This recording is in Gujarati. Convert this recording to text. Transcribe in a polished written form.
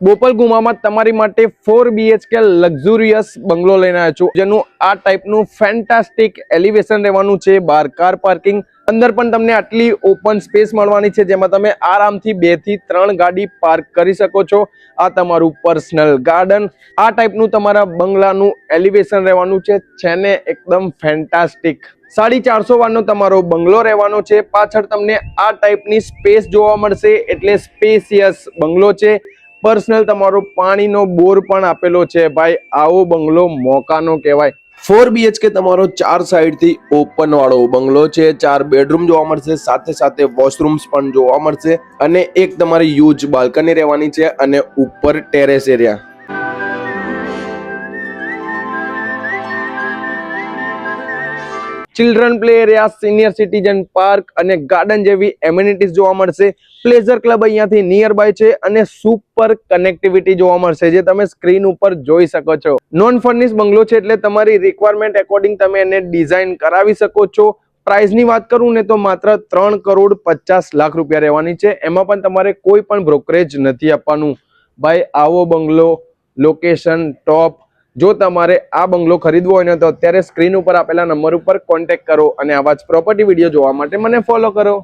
બોપલ ગુમામાં તમારી માટે 4 BHK લક્ઝુરિયસ બંગલો લઈને આવ્યો છું, જેનું આ ટાઈપનું ફેન્ટાસ્ટિક એલિવેશન રહેવાનું છે. બાર કાર પાર્કિંગ, અંદર પણ તમને આટલી ઓપન સ્પેસ મળવાની છે, જેમાં તમે આરામથી 2 થી 3 ગાડી પાર્ક કરી શકો છો. આ તમારું પર્સનલ ગાર્ડન, આ ટાઈપનું તમારા બંગલાનું એલિવેશન રહેવાનું છે ને એકદમ ફેન્ટાસ્ટિક. 450 વારનો તમારો બંગલો રહેવાનો છે. પાછળ તમને આ ટાઈપની સ્પેસ જોવા મળશે, એટલે સ્પેશિયસ બંગલો છે. પર્સનલ તમારો પાણીનો બોર પણ આપેલો છે. ભાઈ આવો બંગલો મોકાનો કહેવાય. 4 BHK તમારો 4 સાઈડથી ઓપન વાળો બંગલો છે. 4 બેડરૂમ જોવા મળશે, સાથે સાથે વોશરૂમ્સ પણ જોવા મળશે અને એક તમારી યુઝ બાલ્કની રહેવાની છે અને ઉપર terrace area. Children play area, senior citizen park અને ગાર્ડન જેવી એમ્યુનિટીઝ જોવા મળશે. પ્લેઝર ક્લબ અહીંયાથી નિયર બાય છે અને સુપર કનેક્ટિવિટી જોવા મળશે, જે તમે સ્ક્રીન ઉપર જોઈ શકો છો. નોન ફર્નિશ બંગલો છે, એટલે તમારી રિક્વાયરમેન્ટ એકોર્ડિંગ તમે એને ડિઝાઇન કરાવી શકો છો. પ્રાઇસની વાત કરું ને તો માત્ર 3,50,00,000 રૂપિયા રહેવાની છે. એમાં પણ તમારે કોઈ પણ બ્રોકરેજ નથી આપવાનું. ભાઈ આવો બંગલો, લોકેશન ટોપ. જો તમારે આ બંગલો ખરીદવો હોય ને તો અત્યારે સ્ક્રીન ઉપર આપેલા નંબર ઉપર કોન્ટેક્ટ કરો અને આવા જ પ્રોપર્ટી વિડીયો જોવા માટે મને ફોલો કરો.